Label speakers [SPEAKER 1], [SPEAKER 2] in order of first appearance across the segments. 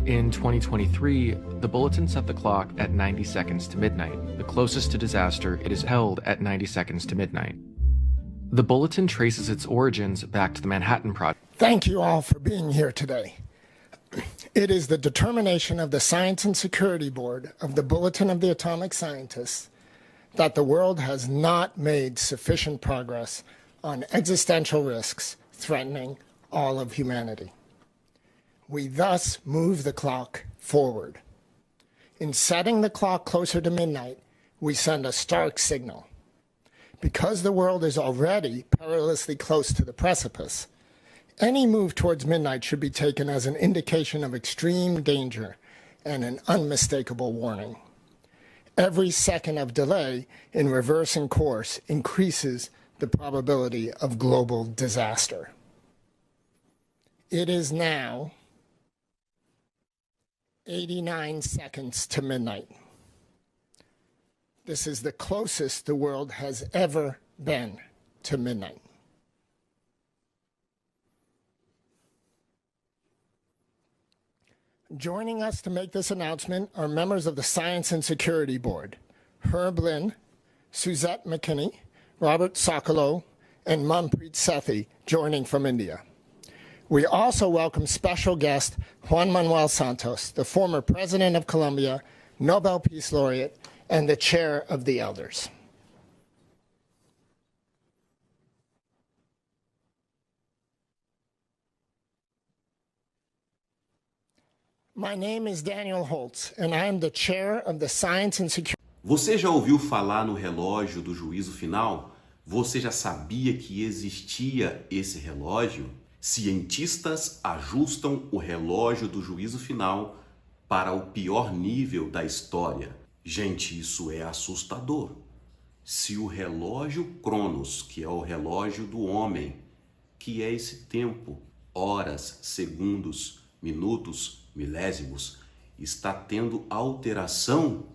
[SPEAKER 1] In 2023, the bulletin set the clock at 90 seconds to midnight. The closest to disaster, it is held at 90 seconds to midnight. The bulletin traces its origins back to the Manhattan Project.
[SPEAKER 2] Thank you all for being here today. It is the determination of the Science and Security Board of the Bulletin of the Atomic Scientists that the world has not made sufficient progress on existential risks threatening all of humanity. We thus move the clock forward. In setting the clock closer to midnight, we send a stark signal. Because the world is already perilously close to the precipice, any move towards midnight should be taken as an indication of extreme danger and an unmistakable warning. Every second of delay in reversing course increases the probability of global disaster. It is now 89 seconds to midnight. This is the closest the world has ever been to midnight. Joining us to make this announcement are members of the Science and Security Board, Herb Lynn, Suzette McKinney, Robert Socolow, and Manpreet Sethi, joining from India. We also welcome special guest Juan Manuel Santos, the former President of Colombia, Nobel Peace Laureate, and the Chair of the Elders. My name is Daniel Holtz, and I am the Chair of the Science and Security.
[SPEAKER 3] Você já ouviu falar no relógio do juízo final? Você já sabia que existia esse relógio? Cientistas ajustam o relógio do juízo final para o pior nível da história. Gente, isso é assustador. Se o relógio Cronos, que é o relógio do homem, que é esse tempo, horas, segundos, minutos, milésimos, está tendo alteração,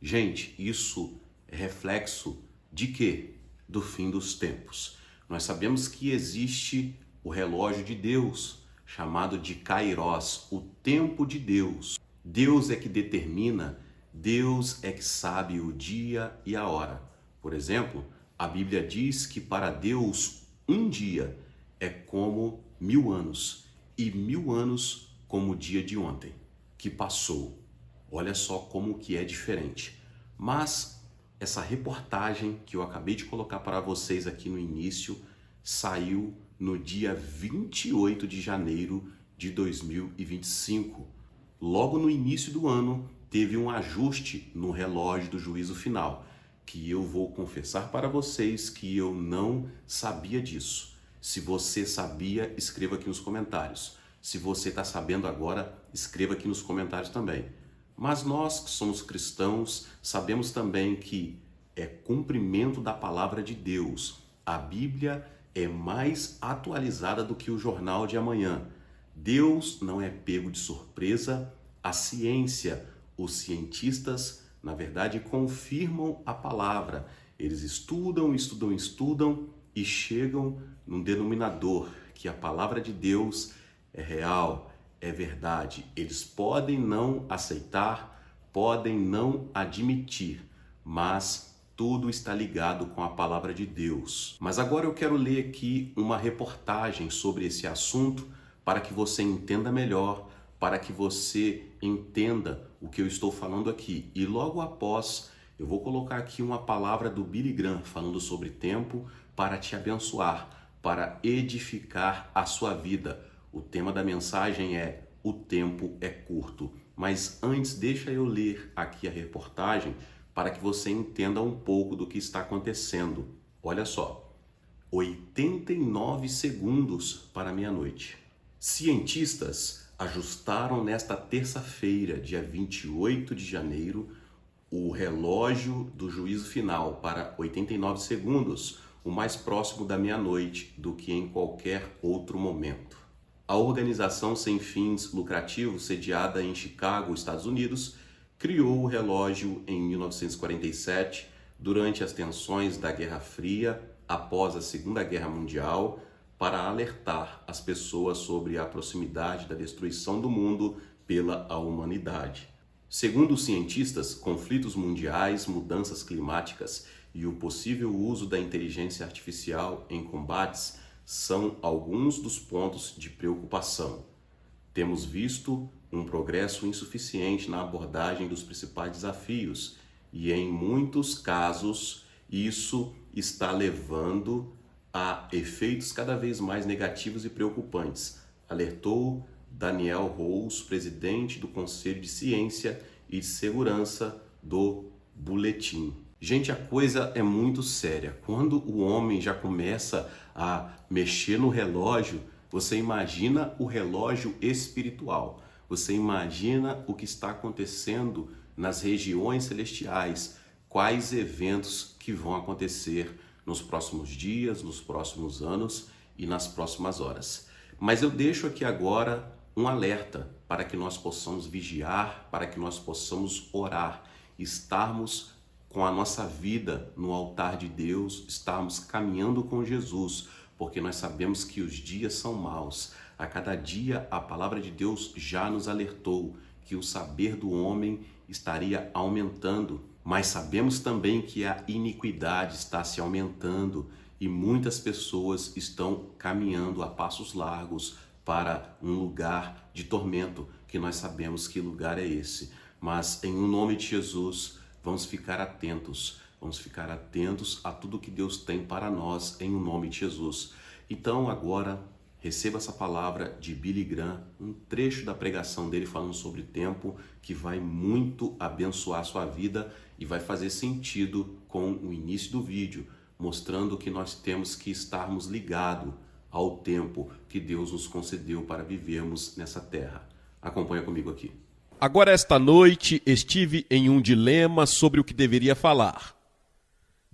[SPEAKER 3] gente, isso é reflexo de quê? Do fim dos tempos. Nós sabemos que existe o relógio de Deus, chamado de Kairos, o tempo de Deus. Deus é que determina, Deus é que sabe o dia e a hora. Por exemplo, a Bíblia diz que para Deus um dia é como 1000 anos e 1000 anos como o dia de ontem, que passou. Olha só como que é diferente. Mas essa reportagem que eu acabei de colocar para vocês aqui no início saiu no dia 28 de janeiro de 2025. Logo no início do ano, teve um ajuste no relógio do juízo final, que eu vou confessar para vocês que eu não sabia disso. Se você sabia, escreva aqui nos comentários. Se você está sabendo agora, escreva aqui nos comentários também. Mas nós que somos cristãos, sabemos também que é cumprimento da palavra de Deus. A Bíblia é mais atualizada do que o jornal de amanhã. Deus não é pego de surpresa. A ciência, os cientistas, na verdade, confirmam a palavra. Eles estudam e chegam num denominador que a palavra de Deus é real, é verdade. Eles podem não aceitar, podem não admitir, mas tudo está ligado com a palavra de Deus. Mas agora eu quero ler aqui uma reportagem sobre esse assunto para que você entenda melhor, para que você entenda o que eu estou falando aqui. E logo após, eu vou colocar aqui uma palavra do Billy Graham falando sobre tempo para te abençoar, para edificar a sua vida. O tema da mensagem é O Tempo é Curto. Mas antes, deixa eu ler aqui a reportagem para que você entenda um pouco do que está acontecendo. Olha só, 89 segundos para meia-noite. Cientistas ajustaram nesta terça-feira, dia 28 de janeiro, o relógio do juízo final para 89 segundos, o mais próximo da meia-noite do que em qualquer outro momento. A organização sem fins lucrativos, sediada em Chicago, Estados Unidos, criou o relógio em 1947, durante as tensões da Guerra Fria, após a Segunda Guerra Mundial, para alertar as pessoas sobre a proximidade da destruição do mundo pela humanidade. Segundo os cientistas, conflitos mundiais, mudanças climáticas e o possível uso da inteligência artificial em combates são alguns dos pontos de preocupação. Temos visto um progresso insuficiente na abordagem dos principais desafios e, em muitos casos, isso está levando a efeitos cada vez mais negativos e preocupantes, alertou Daniel Rose, presidente do Conselho de Ciência e de Segurança do Boletim. Gente, a coisa é muito séria. Quando o homem já começa a mexer no relógio, você imagina o relógio espiritual. Você imagina o que está acontecendo nas regiões celestiais, quais eventos que vão acontecer nos próximos dias, nos próximos anos e nas próximas horas. Mas eu deixo aqui agora um alerta para que nós possamos vigiar, para que nós possamos orar, estarmos com a nossa vida no altar de Deus, estarmos caminhando com Jesus, porque nós sabemos que os dias são maus. A cada dia a palavra de Deus já nos alertou que o saber do homem estaria aumentando, mas sabemos também que a iniquidade está se aumentando e muitas pessoas estão caminhando a passos largos para um lugar de tormento, que nós sabemos que lugar é esse. Mas em nome de Jesus, vamos ficar atentos a tudo que Deus tem para nós em nome de Jesus. Então agora receba essa palavra de Billy Graham, um trecho da pregação dele falando sobre tempo, que vai muito abençoar a sua vida e vai fazer sentido com o início do vídeo, mostrando que nós temos que estarmos ligados ao tempo que Deus nos concedeu para vivermos nessa terra. Acompanha comigo aqui.
[SPEAKER 4] Agora, esta noite, estive em um dilema sobre o que deveria falar.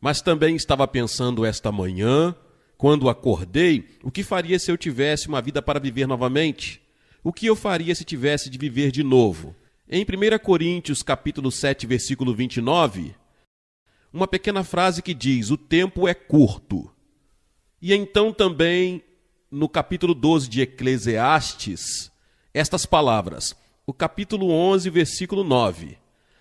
[SPEAKER 4] Mas também estava pensando esta manhã, quando acordei, o que faria se eu tivesse uma vida para viver novamente? O que eu faria se tivesse de viver de novo? Em 1 Coríntios, capítulo 7, versículo 29, uma pequena frase que diz: o tempo é curto. E então também, no capítulo 12 de Eclesiastes, estas palavras, o capítulo 11, versículo 9.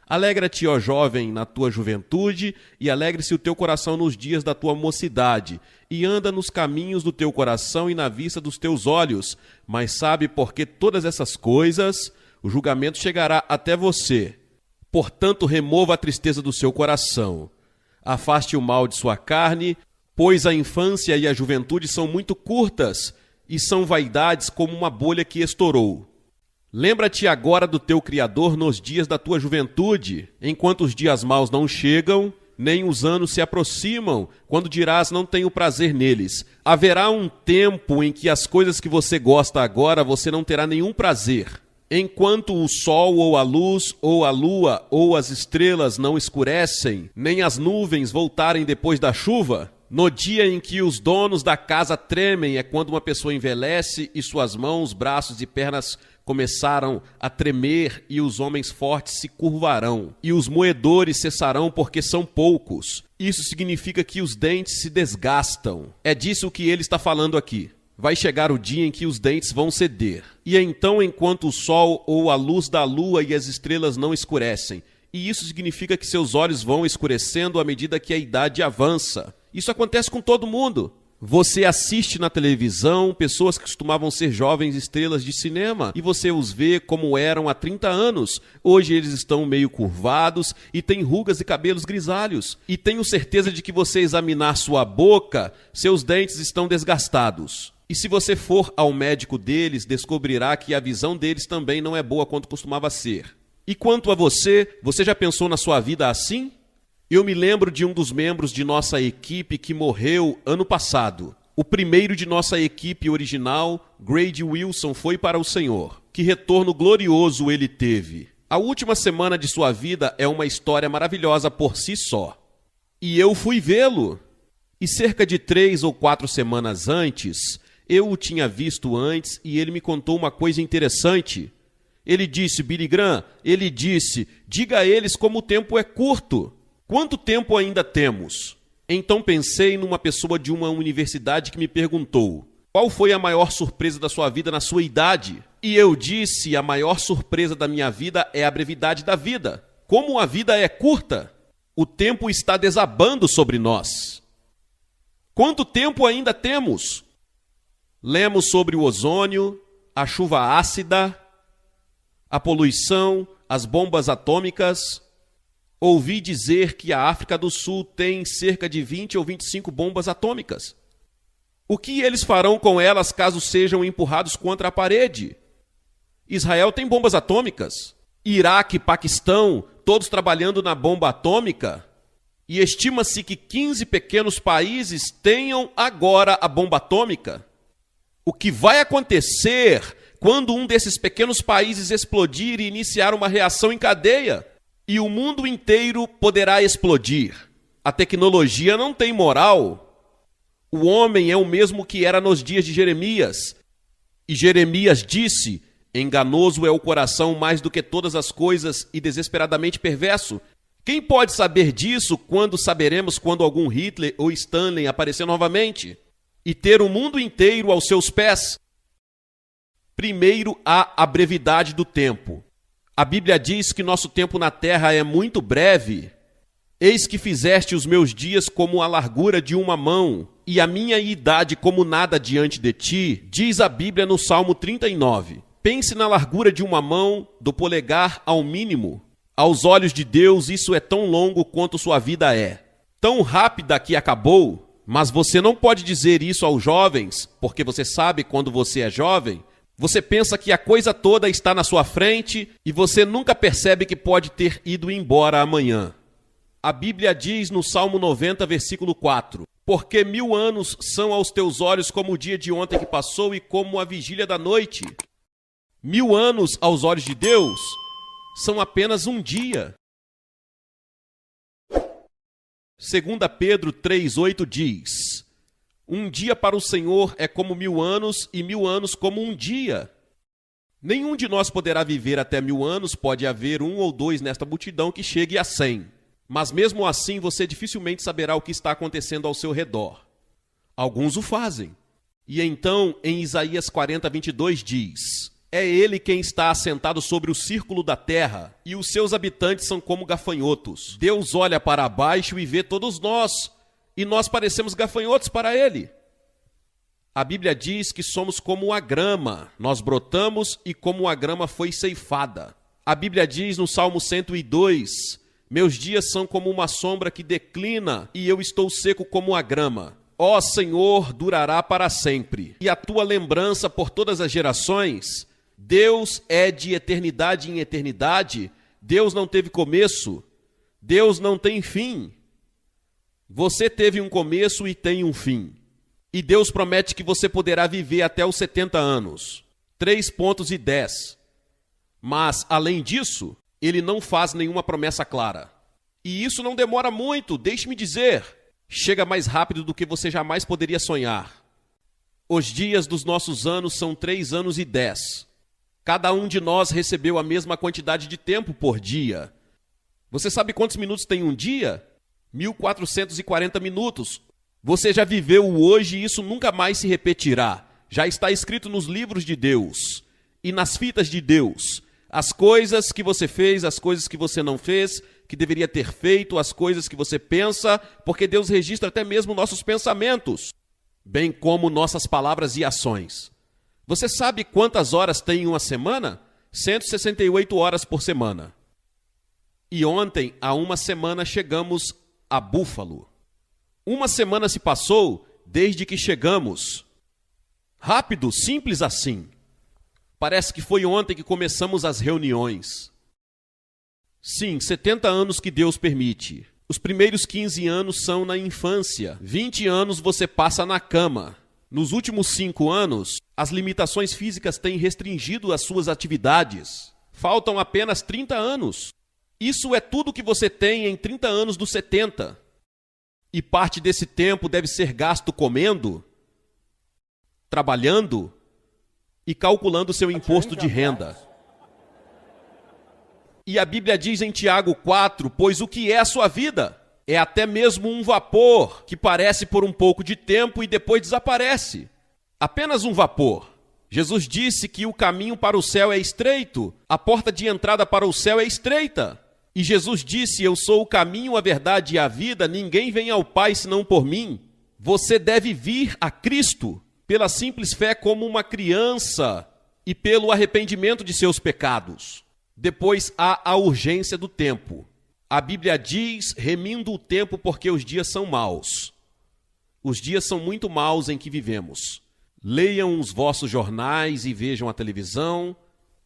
[SPEAKER 4] Alegra-te, ó jovem, na tua juventude, e alegre-se o teu coração nos dias da tua mocidade, e anda nos caminhos do teu coração e na vista dos teus olhos, mas sabe porque todas essas coisas, o julgamento chegará até você. Portanto, remova a tristeza do seu coração, afaste o mal de sua carne, pois a infância e a juventude são muito curtas, e são vaidades como uma bolha que estourou. Lembra-te agora do teu Criador nos dias da tua juventude, enquanto os dias maus não chegam, nem os anos se aproximam, quando dirás não tenho prazer neles. Haverá um tempo em que as coisas que você gosta agora você não terá nenhum prazer. Enquanto o sol ou a luz ou a lua ou as estrelas não escurecem, nem as nuvens voltarem depois da chuva, no dia em que os donos da casa tremem é quando uma pessoa envelhece e suas mãos, braços e pernas começaram a tremer, e os homens fortes se curvarão, e os moedores cessarão porque são poucos. Isso significa que os dentes se desgastam. É disso que ele está falando aqui. Vai chegar o dia em que os dentes vão ceder. E então, enquanto o sol ou a luz da lua e as estrelas não escurecem, e isso significa que seus olhos vão escurecendo à medida que a idade avança. Isso acontece com todo mundo. Você assiste na televisão pessoas que costumavam ser jovens estrelas de cinema e você os vê como eram há 30 anos. Hoje eles estão meio curvados e têm rugas e cabelos grisalhos. E tenho certeza de que você examinar sua boca, seus dentes estão desgastados. E se você for ao médico deles, descobrirá que a visão deles também não é boa quanto costumava ser. E quanto a você, você já pensou na sua vida assim? Eu me lembro de um dos membros de nossa equipe que morreu ano passado. O primeiro de nossa equipe original, Grady Wilson, foi para o Senhor. Que retorno glorioso ele teve. A última semana de sua vida é uma história maravilhosa por si só. E eu fui vê-lo. E cerca de 3 ou 4 semanas antes, eu o tinha visto antes e ele me contou uma coisa interessante. Ele disse, Billy Graham, diga a eles como o tempo é curto. Quanto tempo ainda temos? Então pensei numa pessoa de uma universidade que me perguntou, qual foi a maior surpresa da sua vida na sua idade? E eu disse, a maior surpresa da minha vida é a brevidade da vida. Como a vida é curta, o tempo está desabando sobre nós. Quanto tempo ainda temos? Lemos sobre o ozônio, a chuva ácida, a poluição, as bombas atômicas. Ouvi dizer que a África do Sul tem cerca de 20 ou 25 bombas atômicas. O que eles farão com elas caso sejam empurrados contra a parede? Israel tem bombas atômicas. Iraque, Paquistão, todos trabalhando na bomba atômica. E estima-se que 15 pequenos países tenham agora a bomba atômica. O que vai acontecer quando um desses pequenos países explodir e iniciar uma reação em cadeia? E o mundo inteiro poderá explodir. A tecnologia não tem moral. O homem é o mesmo que era nos dias de Jeremias. E Jeremias disse: enganoso é o coração mais do que todas as coisas e desesperadamente perverso. Quem pode saber disso quando saberemos quando algum Hitler ou Stalin aparecer novamente? E ter o mundo inteiro aos seus pés? Primeiro há a brevidade do tempo. A Bíblia diz que nosso tempo na terra é muito breve. Eis que fizeste os meus dias como a largura de uma mão, e a minha idade como nada diante de ti, diz a Bíblia no Salmo 39. Pense na largura de uma mão, do polegar ao mínimo. Aos olhos de Deus, isso é tão longo quanto sua vida é. Tão rápida que acabou. Mas você não pode dizer isso aos jovens, porque você sabe quando você é jovem. Você pensa que a coisa toda está na sua frente e você nunca percebe que pode ter ido embora amanhã. A Bíblia diz no Salmo 90, versículo 4: porque 1000 anos são aos teus olhos como o dia de ontem que passou e como a vigília da noite. 1000 anos aos olhos de Deus são apenas um dia. 2 Pedro 3,8 diz: um dia para o Senhor é como 1000 anos e 1000 anos como um dia. Nenhum de nós poderá viver até 1000 anos, pode haver 1 ou 2 nesta multidão que chegue a 100. Mas mesmo assim você dificilmente saberá o que está acontecendo ao seu redor. Alguns o fazem. E então em Isaías 40, 22 diz: é ele quem está assentado sobre o círculo da terra, e os seus habitantes são como gafanhotos. Deus olha para baixo e vê todos nós, e nós parecemos gafanhotos para ele. A Bíblia diz que somos como a grama, nós brotamos e como a grama foi ceifada. A Bíblia diz no Salmo 102, meus dias são como uma sombra que declina, e eu estou seco como a grama. Ó Senhor, durará para sempre, e a tua lembrança por todas as gerações. Deus é de eternidade em eternidade. Deus não teve começo. Deus não tem fim. Você teve um começo e tem um fim. E Deus promete que você poderá viver até os 70 anos. 3 pontos e 10. Mas, além disso, ele não faz nenhuma promessa clara. E isso não demora muito, deixe-me dizer. Chega mais rápido do que você jamais poderia sonhar. Os dias dos nossos anos são 3 anos e 10. Cada um de nós recebeu a mesma quantidade de tempo por dia. Você sabe quantos minutos tem um dia? 1440 minutos. Você já viveu o hoje e isso nunca mais se repetirá. Já está escrito nos livros de Deus e nas fitas de Deus. As coisas que você fez, as coisas que você não fez, que deveria ter feito, as coisas que você pensa, porque Deus registra até mesmo nossos pensamentos, bem como nossas palavras e ações. Você sabe quantas horas tem uma semana? 168 horas por semana. E ontem, há uma semana, chegamos a Búfalo. Uma semana se passou desde que chegamos. Rápido, simples assim. Parece que foi ontem que começamos as reuniões. Sim, 70 anos que Deus permite. Os primeiros 15 anos são na infância. 20 anos você passa na cama. Nos últimos 5 anos, as limitações físicas têm restringido as suas atividades. Faltam apenas 30 anos. Isso é tudo que você tem em 30 anos dos 70. E parte desse tempo deve ser gasto comendo, trabalhando e calculando seu imposto de renda. E a Bíblia diz em Tiago 4, pois o que é a sua vida? É até mesmo um vapor que parece por um pouco de tempo e depois desaparece. Apenas um vapor. Jesus disse que o caminho para o céu é estreito, a porta de entrada para o céu é estreita. E Jesus disse: eu sou o caminho, a verdade e a vida, ninguém vem ao Pai senão por mim. Você deve vir a Cristo pela simples fé como uma criança e pelo arrependimento de seus pecados. Depois há a urgência do tempo. A Bíblia diz: remindo o tempo porque os dias são maus. Os dias são muito maus em que vivemos. Leiam os vossos jornais e vejam a televisão,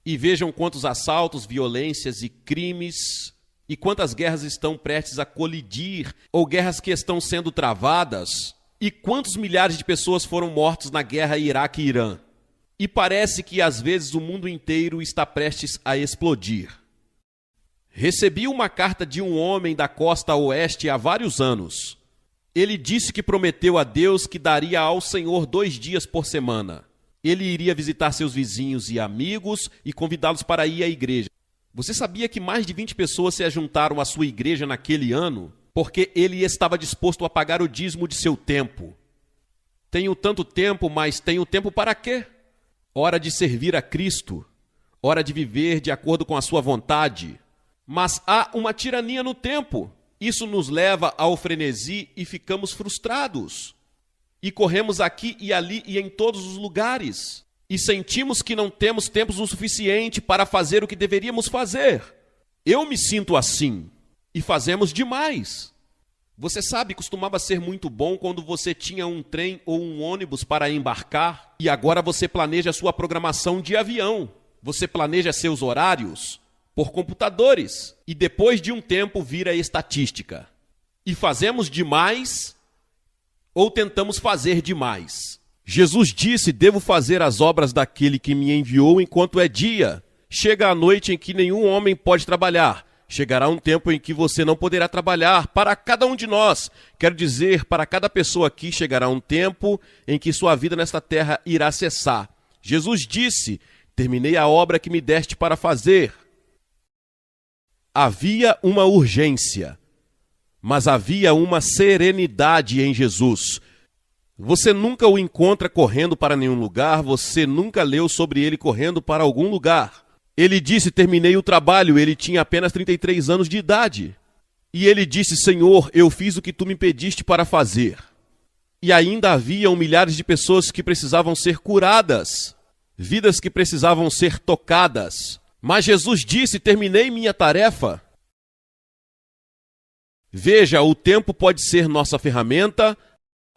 [SPEAKER 4] e vejam quantos assaltos, violências e crimes, e quantas guerras estão prestes a colidir, ou guerras que estão sendo travadas, e quantos milhares de pessoas foram mortos na guerra Iraque e Irã. E parece que às vezes o mundo inteiro está prestes a explodir. Recebi uma carta de um homem da costa oeste há vários anos. Ele disse que prometeu a Deus que daria ao Senhor 2 dias por semana. Ele iria visitar seus vizinhos e amigos e convidá-los para ir à igreja. Você sabia que mais de 20 pessoas se ajuntaram à sua igreja naquele ano? Porque ele estava disposto a pagar o dízimo de seu tempo. Tenho tanto tempo, mas tenho tempo para quê? Hora de servir a Cristo. Hora de viver de acordo com a sua vontade. Mas há uma tirania no tempo. Isso nos leva ao frenesi e ficamos frustrados. E corremos aqui e ali e em todos os lugares. E sentimos que não temos tempo o suficiente para fazer o que deveríamos fazer. Eu me sinto assim. E fazemos demais. Você sabe, costumava ser muito bom quando você tinha um trem ou um ônibus para embarcar. E agora você planeja sua programação de avião. Você planeja seus horários por computadores, e depois de um tempo vira estatística. E fazemos demais ou tentamos fazer demais. Jesus disse: devo fazer as obras daquele que me enviou enquanto é dia. Chega a noite em que nenhum homem pode trabalhar. Chegará um tempo em que você não poderá trabalhar. Para cada um de nós, quero dizer, para cada pessoa aqui, chegará um tempo em que sua vida nesta terra irá cessar. Jesus disse: terminei a obra que me deste para fazer. Havia uma urgência, mas havia uma serenidade em Jesus. Você nunca o encontra correndo para nenhum lugar, você nunca leu sobre ele correndo para algum lugar. Ele disse: terminei o trabalho, ele tinha apenas 33 anos de idade. E ele disse: Senhor, eu fiz o que tu me pediste para fazer. E ainda haviam milhares de pessoas que precisavam ser curadas, vidas que precisavam ser tocadas. Mas Jesus disse: terminei minha tarefa. Veja, o tempo pode ser nossa ferramenta,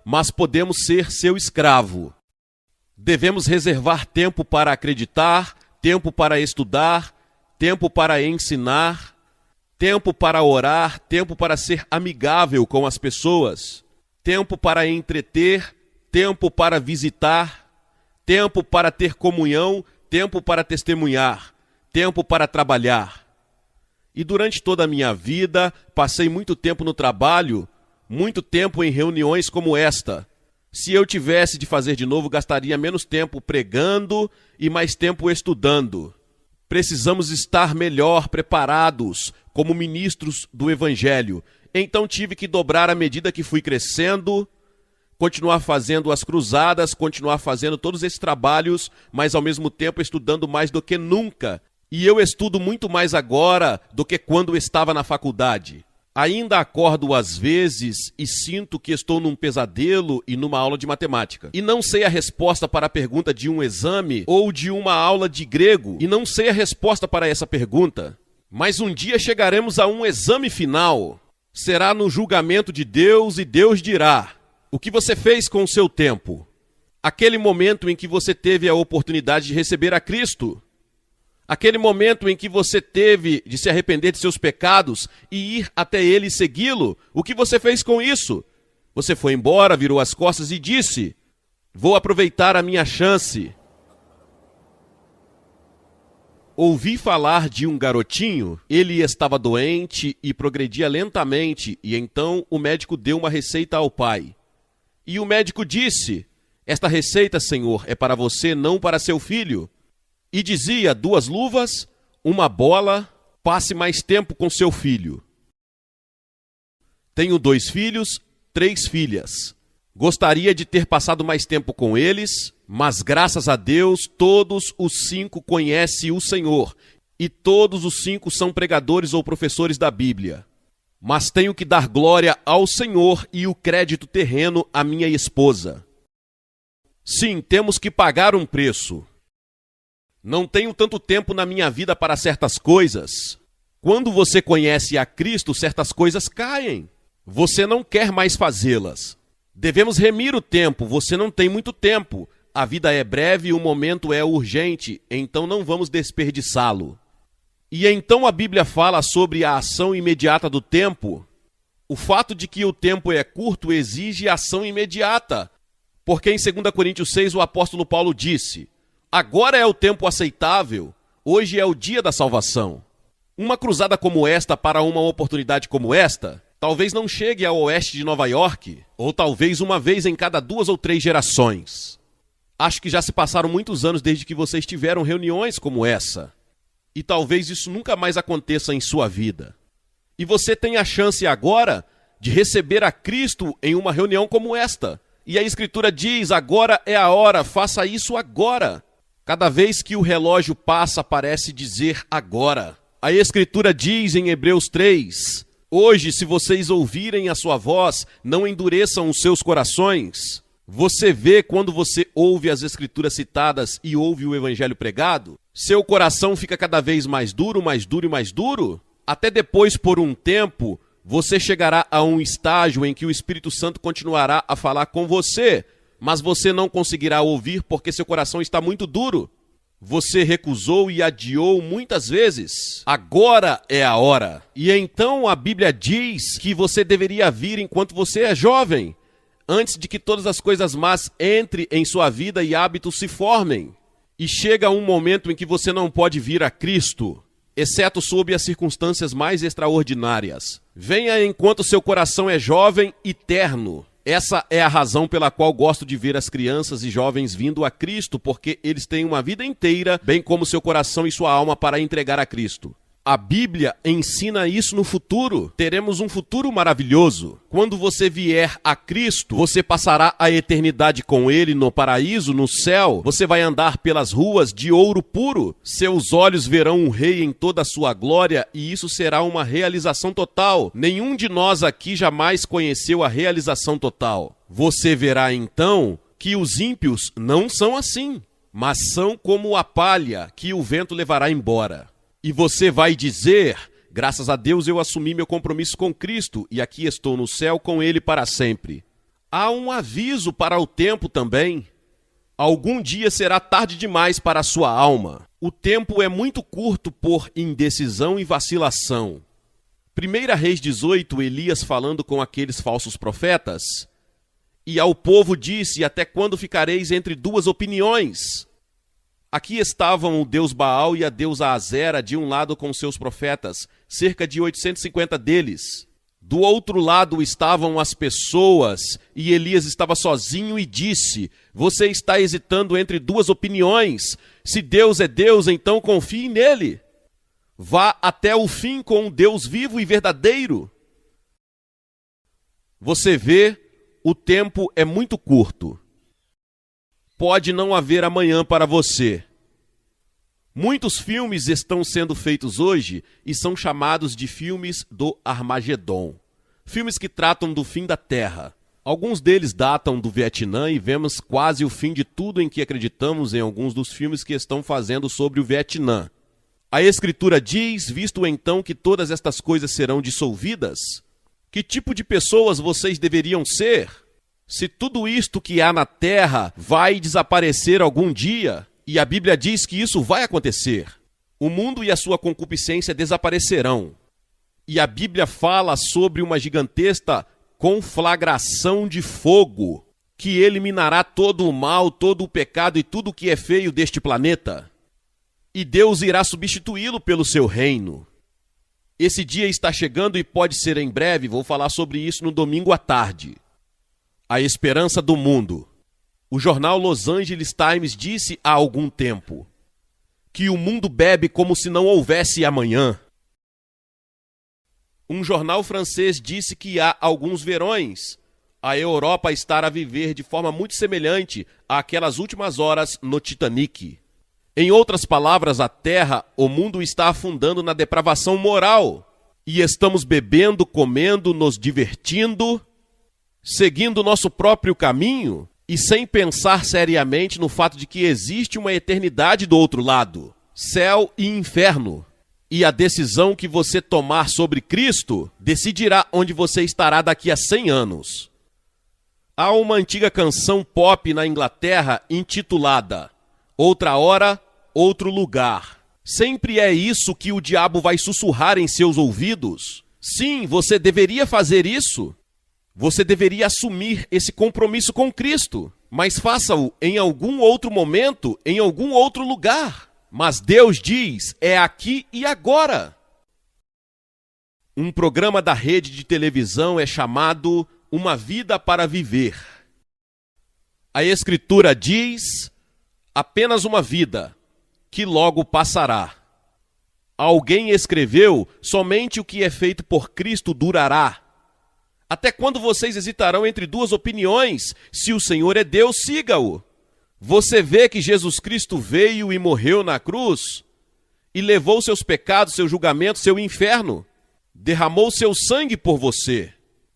[SPEAKER 4] mas podemos ser seu escravo. Devemos reservar tempo para acreditar, tempo para estudar, tempo para ensinar, tempo para orar, tempo para ser amigável com as pessoas, tempo para entreter, tempo para visitar, tempo para ter comunhão, tempo para testemunhar, tempo para trabalhar. E durante toda a minha vida, passei muito tempo no trabalho, muito tempo em reuniões como esta. Se eu tivesse de fazer de novo, gastaria menos tempo pregando e mais tempo estudando. Precisamos estar melhor preparados como ministros do Evangelho. Então tive que dobrar à medida que fui crescendo, continuar fazendo as cruzadas, continuar fazendo todos esses trabalhos, mas ao mesmo tempo estudando mais do que nunca. E eu estudo muito mais agora do que quando estava na faculdade. Ainda acordo às vezes e sinto que estou num pesadelo e numa aula de matemática. E não sei a resposta para a pergunta de um exame ou de uma aula de grego. E não sei a resposta para essa pergunta. Mas um dia chegaremos a um exame final. Será no julgamento de Deus e Deus dirá: o que você fez com o seu tempo? Aquele momento em que você teve a oportunidade de receber a Cristo. Aquele momento em que você teve de se arrepender de seus pecados e ir até ele e segui-lo, o que você fez com isso? Você foi embora, virou as costas e disse: vou aproveitar a minha chance. Ouvi falar de um garotinho, ele estava doente e progredia lentamente, e então o médico deu uma receita ao pai. E o médico disse: esta receita, senhor, é para você, não para seu filho. E dizia: 2 luvas, uma bola, passe mais tempo com seu filho. Tenho 2 filhos, 3 filhas. Gostaria de ter passado mais tempo com eles, mas graças a Deus todos os 5 conhecem o Senhor e todos os 5 são pregadores ou professores da Bíblia. Mas tenho que dar glória ao Senhor e o crédito terreno à minha esposa. Sim, temos que pagar um preço. Não tenho tanto tempo na minha vida para certas coisas. Quando você conhece a Cristo, certas coisas caem. Você não quer mais fazê-las. Devemos remir o tempo, você não tem muito tempo. A vida é breve e o momento é urgente, então não vamos desperdiçá-lo. E então a Bíblia fala sobre a ação imediata do tempo. O fato de que o tempo é curto exige ação imediata. Porque em 2 Coríntios 6 o apóstolo Paulo disse: agora é o tempo aceitável, hoje é o dia da salvação. Uma cruzada como esta para uma oportunidade como esta, talvez não chegue ao oeste de Nova York, ou talvez uma vez em cada 2 ou 3 gerações. Acho que já se passaram muitos anos desde que vocês tiveram reuniões como essa. E talvez isso nunca mais aconteça em sua vida. E você tem a chance agora de receber a Cristo em uma reunião como esta. E a Escritura diz, agora é a hora, faça isso agora. Cada vez que o relógio passa, parece dizer agora. A Escritura diz em Hebreus 3, hoje, se vocês ouvirem a sua voz, não endureçam os seus corações. Você vê quando você ouve as Escrituras citadas e ouve o Evangelho pregado? Seu coração fica cada vez mais duro, mais duro e mais duro? Até depois, por um tempo, você chegará a um estágio em que o Espírito Santo continuará a falar com você, mas você não conseguirá ouvir porque seu coração está muito duro. Você recusou e adiou muitas vezes. Agora é a hora. E então a Bíblia diz que você deveria vir enquanto você é jovem, antes de que todas as coisas más entrem em sua vida e hábitos se formem. E chega um momento em que você não pode vir a Cristo, exceto sob as circunstâncias mais extraordinárias. Venha enquanto seu coração é jovem e terno. Essa é a razão pela qual gosto de ver as crianças e jovens vindo a Cristo, porque eles têm uma vida inteira, bem como seu coração e sua alma, para entregar a Cristo. A Bíblia ensina isso no futuro. Teremos um futuro maravilhoso. Quando você vier a Cristo, você passará a eternidade com Ele no paraíso, no céu. Você vai andar pelas ruas de ouro puro. Seus olhos verão um rei em toda a sua glória e isso será uma realização total. Nenhum de nós aqui jamais conheceu a realização total. Você verá então que os ímpios não são assim, mas são como a palha que o vento levará embora. E você vai dizer, graças a Deus eu assumi meu compromisso com Cristo e aqui estou no céu com Ele para sempre. Há um aviso para o tempo também. Algum dia será tarde demais para a sua alma. O tempo é muito curto por indecisão e vacilação. 1 Reis 18, Elias falando com aqueles falsos profetas. E ao povo disse, até quando ficareis entre 2 opiniões? Aqui estavam o deus Baal e a deusa Azera de um lado com seus profetas, cerca de 850 deles. Do outro lado estavam as pessoas e Elias estava sozinho e disse, você está hesitando entre 2 opiniões. Se Deus é Deus, então confie nele. Vá até o fim com um Deus vivo e verdadeiro. Você vê, o tempo é muito curto. Pode não haver amanhã para você. Muitos filmes estão sendo feitos hoje e são chamados de filmes do Armagedon. Filmes que tratam do fim da Terra. Alguns deles datam do Vietnã e vemos quase o fim de tudo em que acreditamos em alguns dos filmes que estão fazendo sobre o Vietnã. A Escritura diz, visto então que todas estas coisas serão dissolvidas, que tipo de pessoas vocês deveriam ser? Se tudo isto que há na terra vai desaparecer algum dia, e a Bíblia diz que isso vai acontecer, o mundo e a sua concupiscência desaparecerão. E a Bíblia fala sobre uma gigantesca conflagração de fogo, que eliminará todo o mal, todo o pecado e tudo o que é feio deste planeta. E Deus irá substituí-lo pelo seu reino. Esse dia está chegando e pode ser em breve, vou falar sobre isso no domingo à tarde. A esperança do mundo. O jornal Los Angeles Times disse há algum tempo que o mundo bebe como se não houvesse amanhã. Um jornal francês disse que há alguns verões a Europa estar a viver de forma muito semelhante àquelas últimas horas no Titanic. Em outras palavras, a Terra, o mundo está afundando na depravação moral. E estamos bebendo, comendo, nos divertindo, seguindo nosso próprio caminho e sem pensar seriamente no fato de que existe uma eternidade do outro lado, céu e inferno. E a decisão que você tomar sobre Cristo decidirá onde você estará daqui a 100 anos. Há uma antiga canção pop na Inglaterra intitulada Outra Hora, Outro Lugar. Sempre é isso que o diabo vai sussurrar em seus ouvidos? Sim, você deveria fazer isso. Você deveria assumir esse compromisso com Cristo, mas faça-o em algum outro momento, em algum outro lugar. Mas Deus diz, é aqui e agora. Um programa da rede de televisão é chamado Uma Vida para Viver. A Escritura diz, apenas uma vida, que logo passará. Alguém escreveu, somente o que é feito por Cristo durará. Até quando vocês hesitarão entre duas opiniões? Se o Senhor é Deus, siga-o. Você vê que Jesus Cristo veio e morreu na cruz e levou seus pecados, seu julgamento, seu inferno. Derramou seu sangue por você.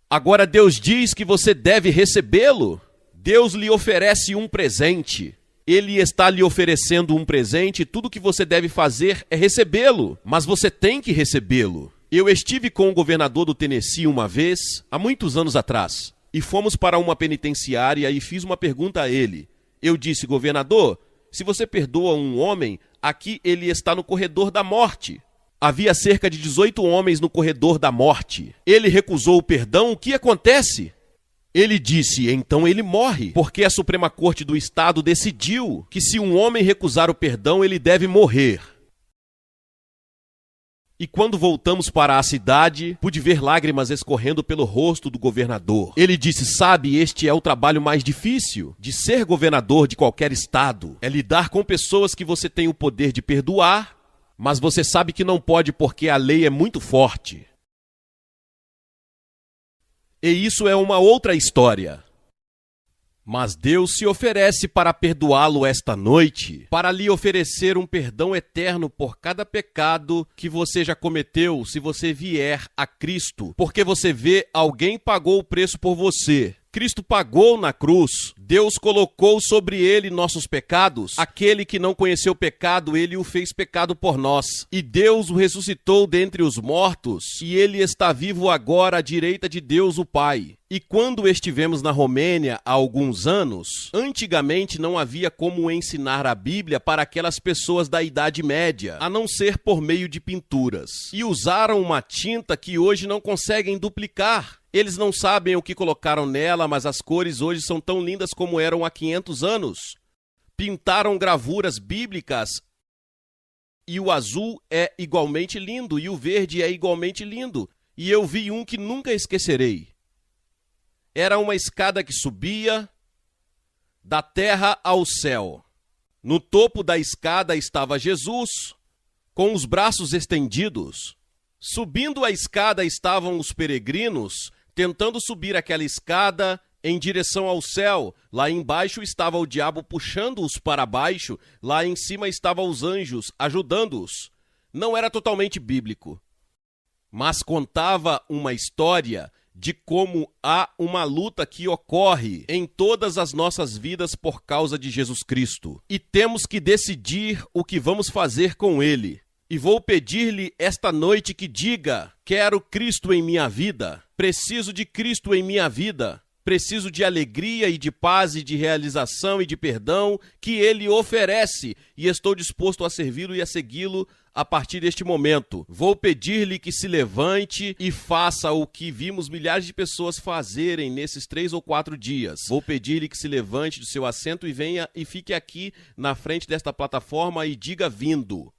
[SPEAKER 4] Agora Deus diz que você deve recebê-lo. Deus lhe oferece um presente. Ele está lhe oferecendo um presente e tudo que você deve fazer é recebê-lo. Mas você tem que recebê-lo. Eu estive com o governador do Tennessee uma vez, há muitos anos atrás, e fomos para uma penitenciária e fiz uma pergunta a ele. Eu disse, governador, se você perdoa um homem, aqui ele está no corredor da morte. Havia cerca de 18 homens no corredor da morte. Ele recusou o perdão, o que acontece? Ele disse, então ele morre, porque a Suprema Corte do Estado decidiu que se um homem recusar o perdão, ele deve morrer. E quando voltamos para a cidade, pude ver lágrimas escorrendo pelo rosto do governador. Ele disse, sabe, este é o trabalho mais difícil de ser governador de qualquer estado. É lidar com pessoas que você tem o poder de perdoar, mas você sabe que não pode porque a lei é muito forte. E isso é uma outra história. Mas Deus se oferece para perdoá-lo esta noite, para lhe oferecer um perdão eterno por cada pecado que você já cometeu se você vier a Cristo. Porque você vê, alguém pagou o preço por você. Cristo pagou na cruz. Deus colocou sobre ele nossos pecados. Aquele que não conheceu pecado, ele o fez pecado por nós. E Deus o ressuscitou dentre os mortos, e ele está vivo agora à direita de Deus o Pai. E quando estivemos na Romênia há alguns anos, antigamente não havia como ensinar a Bíblia para aquelas pessoas da Idade Média, a não ser por meio de pinturas. E usaram uma tinta que hoje não conseguem duplicar. Eles não sabem o que colocaram nela, mas as cores hoje são tão lindas como eram há 500 anos. Pintaram gravuras bíblicas e o azul é igualmente lindo e o verde é igualmente lindo. E eu vi um que nunca esquecerei. Era uma escada que subia da terra ao céu. No topo da escada estava Jesus, com os braços estendidos. Subindo a escada estavam os peregrinos, tentando subir aquela escada em direção ao céu. Lá embaixo estava o diabo puxando-os para baixo, lá em cima estavam os anjos ajudando-os. Não era totalmente bíblico, mas contava uma história de como há uma luta que ocorre em todas as nossas vidas por causa de Jesus Cristo. E temos que decidir o que vamos fazer com ele. E vou pedir-lhe esta noite que diga, quero Cristo em minha vida, preciso de Cristo em minha vida, preciso de alegria e de paz e de realização e de perdão que ele oferece e estou disposto a servi-lo e a segui-lo a partir deste momento. Vou pedir-lhe que se levante e faça o que vimos milhares de pessoas fazerem nesses 3 ou 4 dias. Vou pedir-lhe que se levante do seu assento e venha e fique aqui na frente desta plataforma e diga vindo.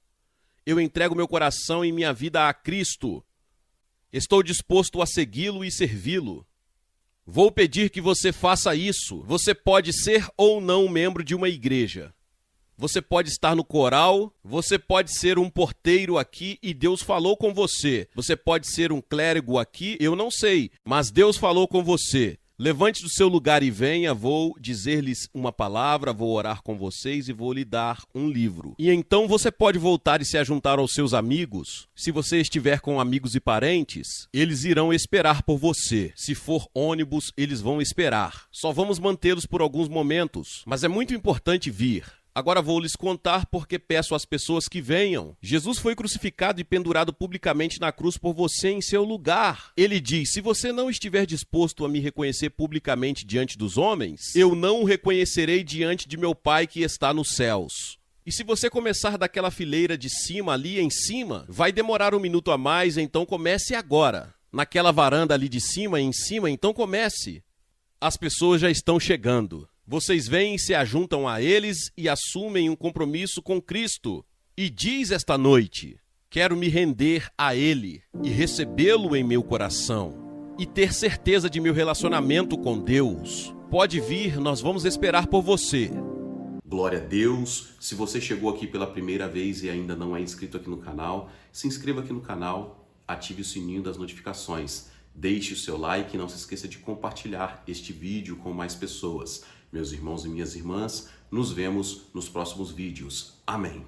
[SPEAKER 4] Eu entrego meu coração e minha vida a Cristo. Estou disposto a segui-lo e servi-lo. Vou pedir que você faça isso. Você pode ser ou não membro de uma igreja. Você pode estar no coral, você pode ser um porteiro aqui e Deus falou com você. Você pode ser um clérigo aqui, eu não sei, mas Deus falou com você. Levante do seu lugar e venha, vou dizer-lhes uma palavra, vou orar com vocês e vou lhe dar um livro. E então você pode voltar e se ajuntar aos seus amigos. Se você estiver com amigos e parentes, eles irão esperar por você. Se for ônibus, eles vão esperar. Só vamos mantê-los por alguns momentos, mas é muito importante vir. Agora vou lhes contar porque peço às pessoas que venham. Jesus foi crucificado e pendurado publicamente na cruz por você em seu lugar. Ele diz, se você não estiver disposto a me reconhecer publicamente diante dos homens, eu não o reconhecerei diante de meu Pai que está nos céus. E se você começar daquela fileira de cima ali em cima, vai demorar um minuto a mais, então comece agora. Naquela varanda ali de cima em cima, então comece. As pessoas já estão chegando. Vocês vêm e se ajuntam a eles e assumem um compromisso com Cristo. E diz esta noite, quero me render a Ele e recebê-lo em meu coração e ter certeza de meu relacionamento com Deus. Pode vir, nós vamos esperar por você.
[SPEAKER 3] Glória a Deus! Se você chegou aqui pela primeira vez e ainda não é inscrito aqui no canal, se inscreva aqui no canal, ative o sininho das notificações. Deixe o seu like e não se esqueça de compartilhar este vídeo com mais pessoas. Meus irmãos e minhas irmãs, nos vemos nos próximos vídeos. Amém.